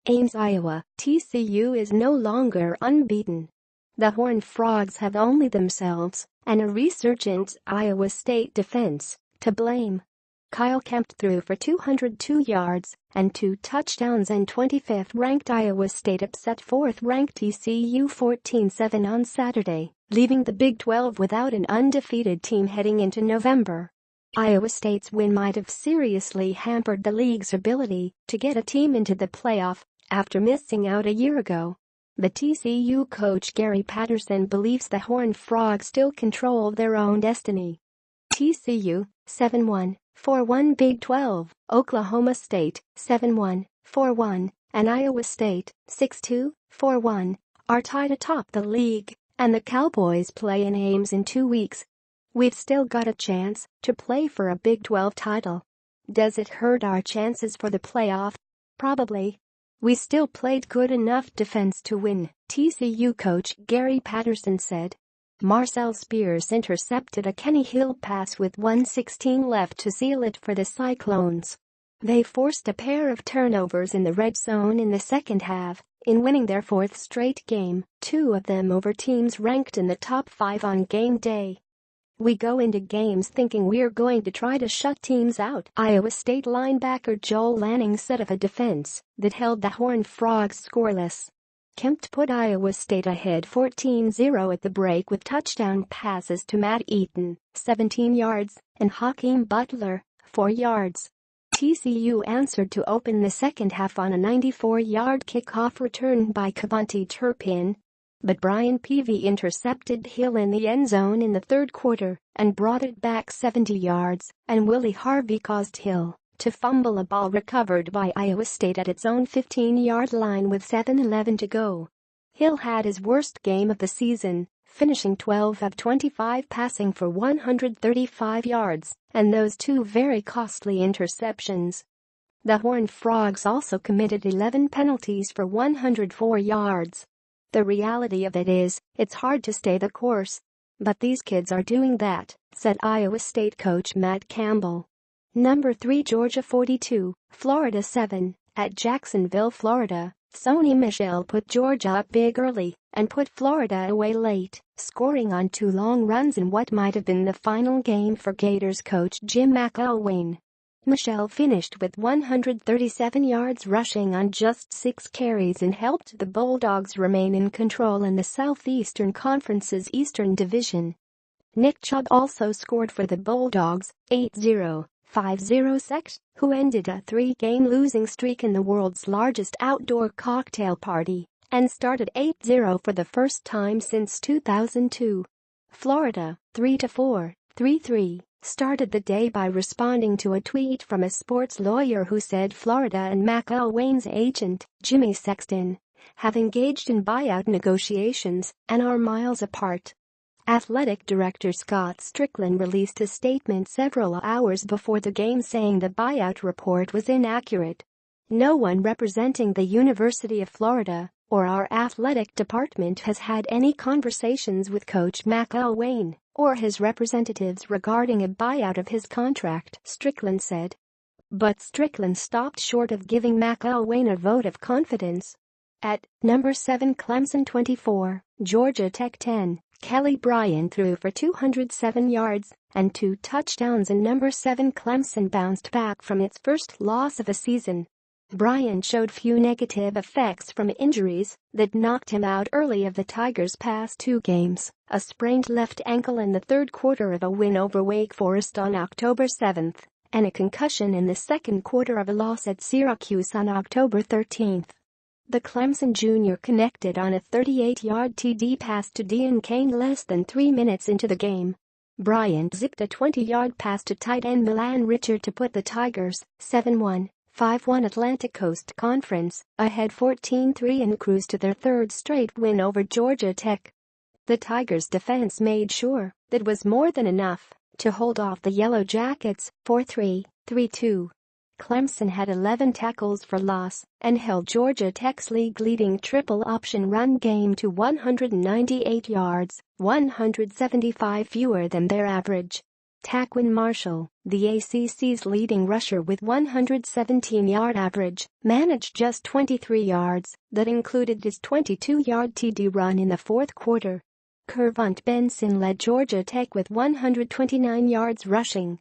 Ames, Iowa, TCU is no longer unbeaten. The Horned Frogs have only themselves and a resurgent Iowa State defense to blame. Kempt threw for 202 yards and 2 touchdowns, and 25th-ranked Iowa State upset 4th-ranked TCU 14-7 on Saturday, leaving the Big 12 without an undefeated team heading into November. Iowa State's win might have seriously hampered the league's ability to get a team into the playoff after missing out a year ago. The TCU coach Gary Patterson believes the Horned Frogs still control their own destiny. TCU, 7-1, 4-1 Big 12, Oklahoma State, 7-1, 4-1, and Iowa State, 6-2, 4-1, are tied atop the league, and the Cowboys play in Ames in 2 weeks. We've still got a chance to play for a Big 12 title. Does it hurt our chances for the playoff? Probably. We still played good enough defense to win, TCU coach Gary Patterson said. Marcel Spears intercepted a Kenny Hill pass with 1:16 left to seal it for the Cyclones. They forced a pair of turnovers in the red zone in the second half, in winning their 4th straight game, 2 of them over teams ranked in the top 5 on game day. We go into games thinking we're going to try to shut teams out, Iowa State linebacker Joel Lanning said of a defense that held the Horned Frogs scoreless. Kempt put Iowa State ahead 14-0 at the break with touchdown passes to Matt Eaton, 17 yards, and Hakeem Butler, 4 yards. TCU answered to open the second half on a 94-yard kickoff return by Kevontae Turpin. But Brian Peavy intercepted Hill in the end zone in the third quarter and brought it back 70 yards, and Willie Harvey caused Hill to fumble a ball recovered by Iowa State at its own 15-yard line with 7:11 to go. Hill had his worst game of the season, finishing 12 of 25 passing for 135 yards, and those 2 very costly interceptions. The Horned Frogs also committed 11 penalties for 104 yards. The reality of it is, it's hard to stay the course. But these kids are doing that, said Iowa State coach Matt Campbell. Number 3 Georgia 42, Florida 7, at Jacksonville, Florida. Sony Michel put Georgia up big early and put Florida away late, scoring on 2 long runs in what might have been the final game for Gators coach Jim McElwain. Michel finished with 137 yards rushing on just 6 carries and helped the Bulldogs remain in control in the Southeastern Conference's Eastern Division. Nick Chubb also scored for the Bulldogs, 8-0, 5-0 Sex, who ended a 3-game losing streak in the world's largest outdoor cocktail party, and started 8-0 for the first time since 2002. Florida, 3-4, 3-3. Started the day by responding to a tweet from a sports lawyer who said Florida and McElwain's agent, Jimmy Sexton, have engaged in buyout negotiations and are miles apart. Athletic director Scott Strickland released a statement several hours before the game saying the buyout report was inaccurate. No one representing the University of Florida or our athletic department has had any conversations with Coach McElwain or his representatives regarding a buyout of his contract, Strickland said. But Strickland stopped short of giving McElwain a vote of confidence. At number 7 Clemson 24, Georgia Tech 10, Kelly Bryant threw for 207 yards and 2 touchdowns, and number 7 Clemson bounced back from its first loss of the season. Bryant showed few negative effects from injuries that knocked him out early of the Tigers' past 2 games, a sprained left ankle in the third quarter of a win over Wake Forest on October 7, and a concussion in the second quarter of a loss at Syracuse on October 13. The Clemson junior connected on a 38-yard TD pass to Dean Cain less than 3 minutes into the game. Bryant zipped a 20-yard pass to tight end Milan Richard to put the Tigers, 7-1, 5-1 Atlantic Coast Conference, ahead 14-3 and cruise to their 3rd straight win over Georgia Tech. The Tigers' defense made sure that was more than enough to hold off the Yellow Jackets, 4-3, 3-2. Clemson had 11 tackles for loss and held Georgia Tech's league-leading triple-option run game to 198 yards, 175 fewer than their average. Taquin Marshall, the ACC's leading rusher with 117-yard average, managed just 23 yards that included his 22-yard TD run in the fourth quarter. Kervont Benson led Georgia Tech with 129 yards rushing.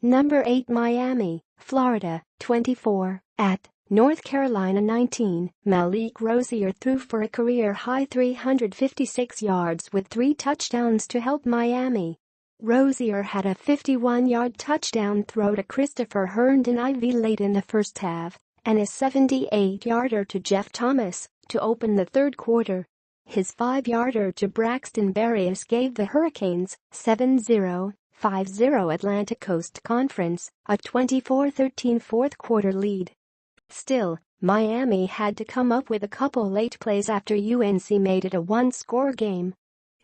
Number 8 Miami, Florida, 24, at North Carolina 19, Malik Rosier threw for a career-high 356 yards with 3 touchdowns to help Miami. Rosier had a 51-yard touchdown throw to Christopher Herndon IV late in the first half and a 78-yarder to Jeff Thomas to open the third quarter. His 5-yarder to Braxton Berrios gave the Hurricanes 7-0, 5-0 Atlantic Coast Conference a 24-13 fourth quarter lead. Still, Miami had to come up with a couple late plays after UNC made it a one-score game.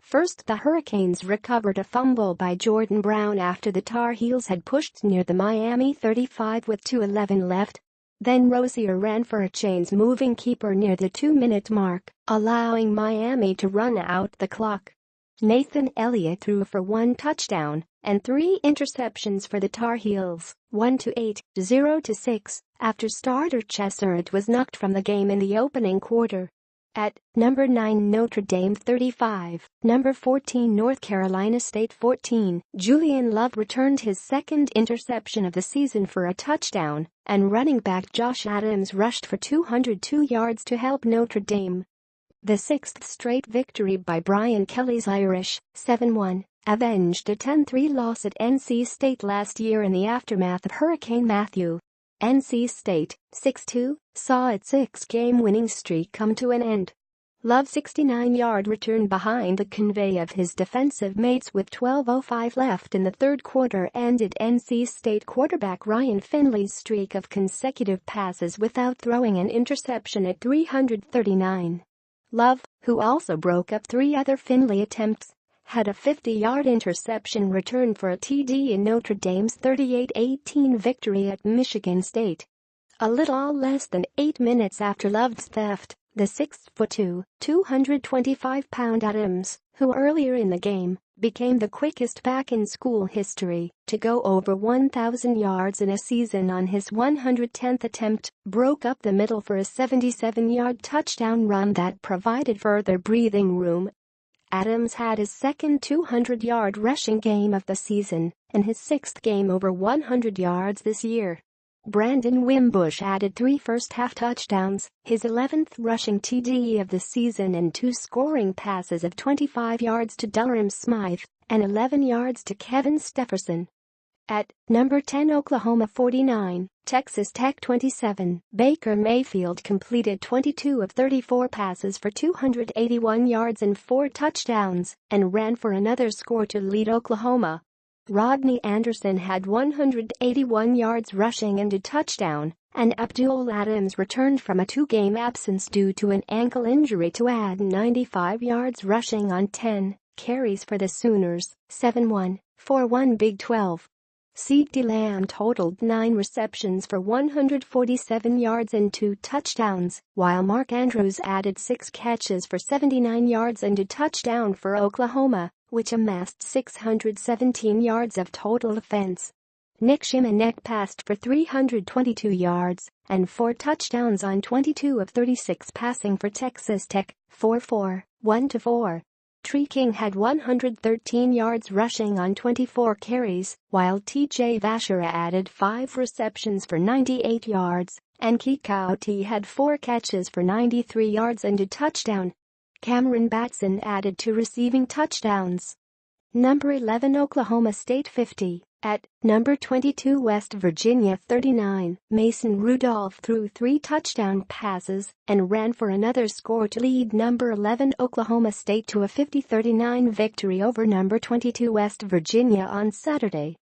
First, the Hurricanes recovered a fumble by Jordan Brown after the Tar Heels had pushed near the Miami 35 with 2:11 left. Then Rosier ran for a chains-moving keeper near the 2-minute mark, allowing Miami to run out the clock. Nathan Elliott threw for 1 touchdown and 3 interceptions for the Tar Heels, 1-8, 0-6, after starter Chesnut was knocked from the game in the opening quarter. At number 9 Notre Dame 35, number 14 North Carolina State 14, Julian Love returned his second interception of the season for a touchdown, and running back Josh Adams rushed for 202 yards to help Notre Dame. The 6th straight victory by Brian Kelly's Irish, 7-1, avenged a 10-3 loss at NC State last year in the aftermath of Hurricane Matthew. NC State, 6-2, saw its 6-game winning streak come to an end. Love's 69-yard return behind the convoy of his defensive mates with 12:05 left in the third quarter ended NC State quarterback Ryan Finley's streak of consecutive passes without throwing an interception at 339. Love, who also broke up 3 other Finley attempts, had a 50-yard interception return for a TD in Notre Dame's 38-18 victory at Michigan State. A little less than 8 minutes after Love's theft, the 6'2", 225-pound Adams, who earlier in the game became the quickest back in school history to go over 1,000 yards in a season on his 110th attempt, broke up the middle for a 77-yard touchdown run that provided further breathing room. Adams had his second 200-yard rushing game of the season and his 6th game over 100 yards this year. Brandon Wimbush added 3 first-half touchdowns, his 11th rushing TD of the season and 2 scoring passes of 25 yards to Durham Smythe and 11 yards to Kevin Stepherson. At number 10 Oklahoma 49, Texas Tech 27, Baker Mayfield completed 22 of 34 passes for 281 yards and 4 touchdowns and ran for another score to lead Oklahoma. Rodney Anderson had 181 yards rushing and a touchdown, and Abdul Adams returned from a 2-game absence due to an ankle injury to add 95 yards rushing on 10 carries for the Sooners, 7-1, 4-1 Big 12. CeeDee Lamb totaled 9 receptions for 147 yards and 2 touchdowns, while Mark Andrews added 6 catches for 79 yards and a touchdown for Oklahoma, which amassed 617 yards of total offense. Nick Shimanek passed for 322 yards and 4 touchdowns on 22 of 36 passing for Texas Tech, 4-4, 1-4. Tree King had 113 yards rushing on 24 carries, while TJ Vasher added 5 receptions for 98 yards, and Kikauti had 4 catches for 93 yards and a touchdown. Cameron Batson added 2 receiving touchdowns. Number 11 Oklahoma State 50, at number 22 West Virginia 39, Mason Rudolph threw 3 touchdown passes and ran for another score to lead number 11 Oklahoma State to a 50-39 victory over number 22 West Virginia on Saturday.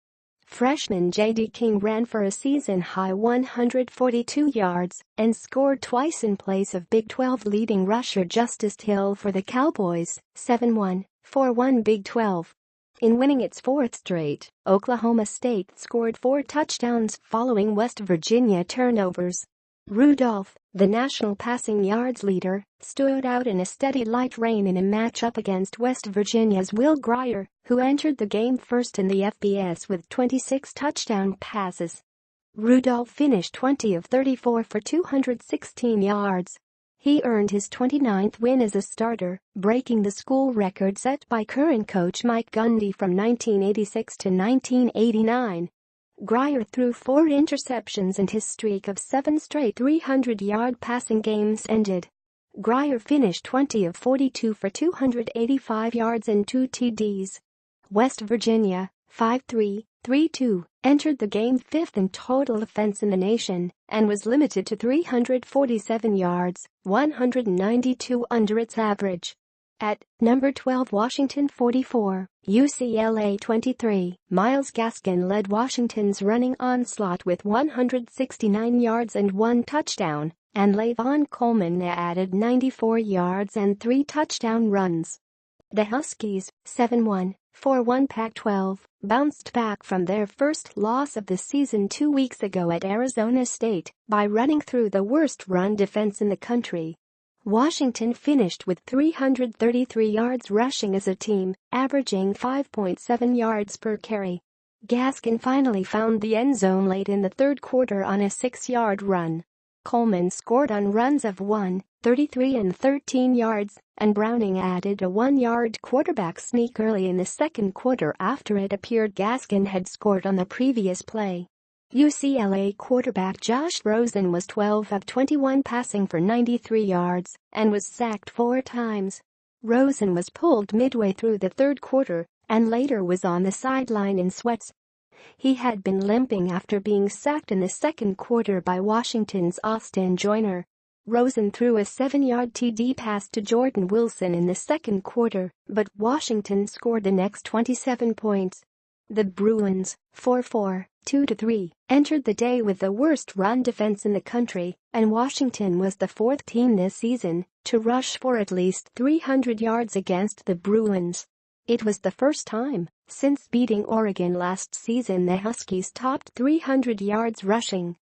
Freshman J.D. King ran for a season-high 142 yards and scored twice in place of Big 12 leading rusher Justice Hill for the Cowboys, 7-1, 4-1 Big 12. In winning its 4th straight, Oklahoma State scored 4 touchdowns following West Virginia turnovers. Rudolph, the national passing yards leader, stood out in a steady light rain in a matchup against West Virginia's Will Grier, who entered the game first in the FBS with 26 touchdown passes. Rudolph finished 20 of 34 for 216 yards. He earned his 29th win as a starter, breaking the school record set by current coach Mike Gundy from 1986 to 1989. Grier threw 4 interceptions and his streak of 7 straight 300-yard passing games ended. Grier finished 20 of 42 for 285 yards and 2 TDs. West Virginia, 5-3, 3-2, entered the game 5th in total offense in the nation and was limited to 347 yards, 192 under its average. At number 12, Washington 44, UCLA 23, Myles Gaskin led Washington's running onslaught with 169 yards and 1 touchdown, and Lavon Coleman added 94 yards and 3 touchdown runs. The Huskies, 7-1, 4-1 Pac-12, bounced back from their first loss of the season 2 weeks ago at Arizona State by running through the worst run defense in the country. Washington finished with 333 yards rushing as a team, averaging 5.7 yards per carry. Gaskin finally found the end zone late in the third quarter on a 6-yard run. Coleman scored on runs of 1, 33 and 13 yards, and Browning added a 1-yard quarterback sneak early in the second quarter after it appeared Gaskin had scored on the previous play. UCLA quarterback Josh Rosen was 12 of 21 passing for 93 yards and was sacked 4 times. Rosen was pulled midway through the third quarter and later was on the sideline in sweats. He had been limping after being sacked in the second quarter by Washington's Austin Joyner. Rosen threw a 7-yard TD pass to Jordan Wilson in the second quarter, but Washington scored the next 27 points. The Bruins, 4-4, 2-3, entered the day with the worst run defense in the country, and Washington was the 4th team this season to rush for at least 300 yards against the Bruins. It was the first time since beating Oregon last season the Huskies topped 300 yards rushing.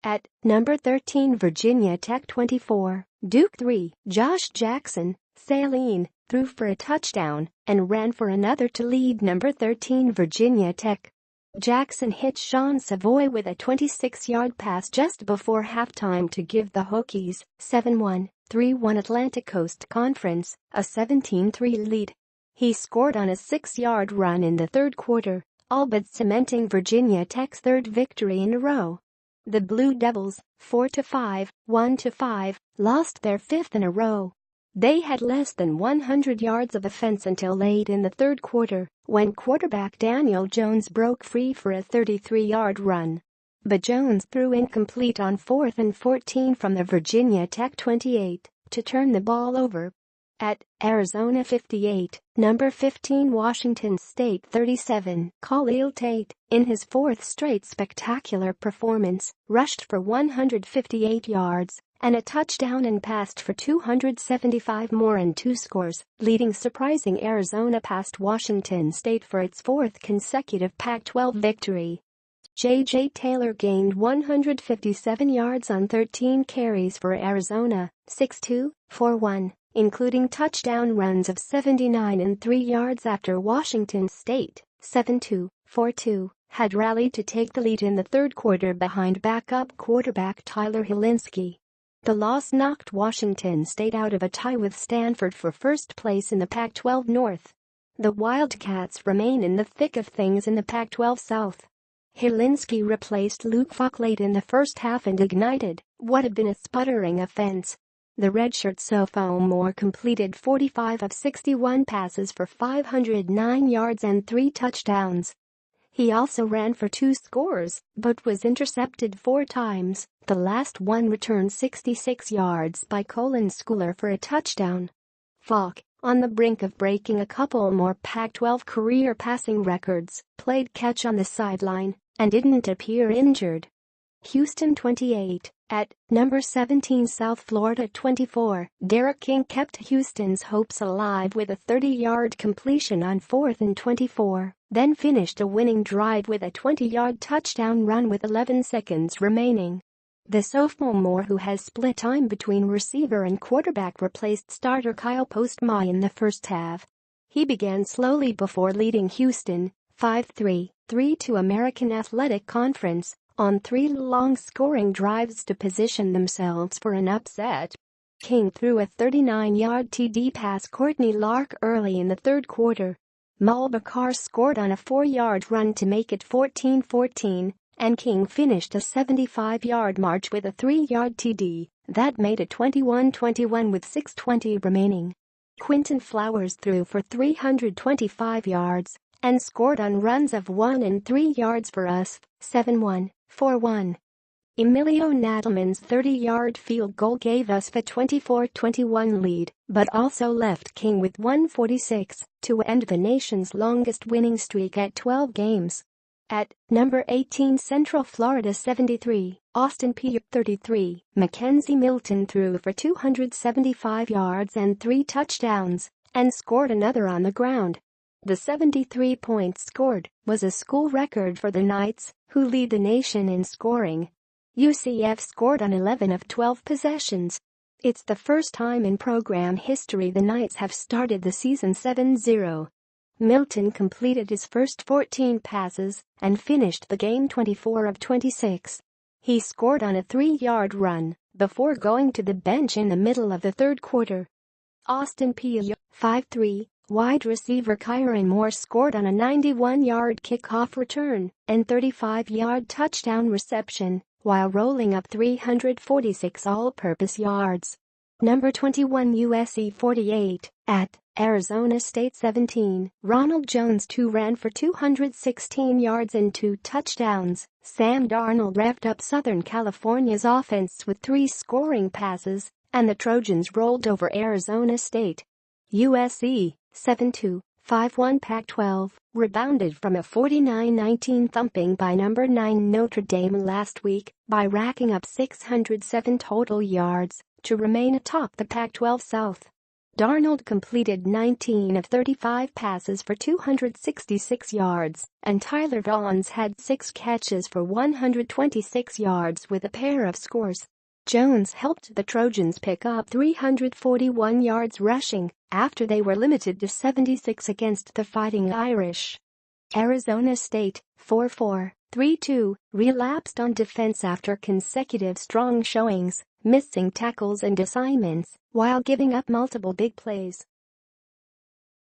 At number 13, Virginia Tech 24, Duke 3, Josh Jackson, Saline, threw for a touchdown and ran for another to lead number 13 Virginia Tech. Jackson hit Sean Savoy with a 26-yard pass just before halftime to give the Hokies 7-1, 3-1 Atlantic Coast Conference a 17-3 lead. He scored on a 6-yard run in the third quarter, all but cementing Virginia Tech's 3rd victory in a row. The Blue Devils, 4-5, 1-5, lost their 5th in a row. They had less than 100 yards of offense until late in the third quarter, when quarterback Daniel Jones broke free for a 33-yard run. But Jones threw incomplete on 4th and 14 from the Virginia Tech 28 to turn the ball over. At Arizona 58, number 15 Washington State 37, Khalil Tate, in his 4th straight spectacular performance, rushed for 158 yards and a touchdown and passed for 275 more and 2 scores, leading surprising Arizona past Washington State for its 4th consecutive Pac-12 victory. J.J. Taylor gained 157 yards on 13 carries for Arizona, 6-2, 4-1. Including touchdown runs of 79 and 3 yards after Washington State, 7-2, 4-2, had rallied to take the lead in the third quarter behind backup quarterback Tyler Hilinski. The loss knocked Washington State out of a tie with Stanford for first place in the Pac-12 North. The Wildcats remain in the thick of things in the Pac-12 South. Hilinski replaced Luke Falk late in the first half and ignited what had been a sputtering offense. The redshirt sophomore completed 45 of 61 passes for 509 yards and 3 touchdowns. He also ran for 2 scores, but was intercepted 4 times, the last one returned 66 yards by Colin Schooler for a touchdown. Falk, on the brink of breaking a couple more Pac-12 career passing records, played catch on the sideline and didn't appear injured. Houston 28, at number 17 South Florida 24, Derek King kept Houston's hopes alive with a 30-yard completion on 4th and 24, then finished a winning drive with a 20-yard touchdown run with 11 seconds remaining. The sophomore, who has split time between receiver and quarterback, replaced starter Kyle Postma in the first half. He began slowly before leading Houston 5-3 to American Athletic Conference on 3 long scoring drives to position themselves for an upset. King threw a 39-yard TD pass Courtney Lark early in the third quarter. Mulbacar scored on a 4-yard run to make it 14-14, and King finished a 75-yard march with a 3-yard TD that made it 21-21 with 6:20 remaining. Quinton Flowers threw for 325 yards and scored on runs of 1 and 3 yards for us, 7-1, 4-1. Emilio Nadelman's 30-yard field goal gave us a 24-21 lead, but also left King with 146 to end the nation's longest winning streak at 12 games. At number 18 Central Florida 73, Austin Peay 33, Mackenzie Milton threw for 275 yards and 3 touchdowns and scored another on the ground. The 73 points scored was a school record for the Knights, who lead the nation in scoring. UCF scored on 11 of 12 possessions. It's the first time in program history the Knights have started the season 7-0. Milton completed his first 14 passes and finished the game 24 of 26. He scored on a 3-yard run before going to the bench in the middle of the third quarter. Austin Peay 5-3 wide receiver Kyron Moore scored on a 91-yard kickoff return and 35-yard touchdown reception, while rolling up 346 all-purpose yards. Number 21 USC 48, at Arizona State 17, Ronald Jones ran for 216 yards and 2 touchdowns. Sam Darnold revved up Southern California's offense with 3 scoring passes, and the Trojans rolled over Arizona State. USC 7-2, 5-1 Pac-12, rebounded from a 49-19 thumping by number 9 Notre Dame last week by racking up 607 total yards to remain atop the Pac-12 South. Darnold completed 19 of 35 passes for 266 yards, and Tyler Vaughns had 6 catches for 126 yards with a pair of scores. Jones helped the Trojans pick up 341 yards rushing after they were limited to 76 against the Fighting Irish. Arizona State 4-4, 3-2, relapsed on defense after consecutive strong showings, missing tackles and assignments while giving up multiple big plays.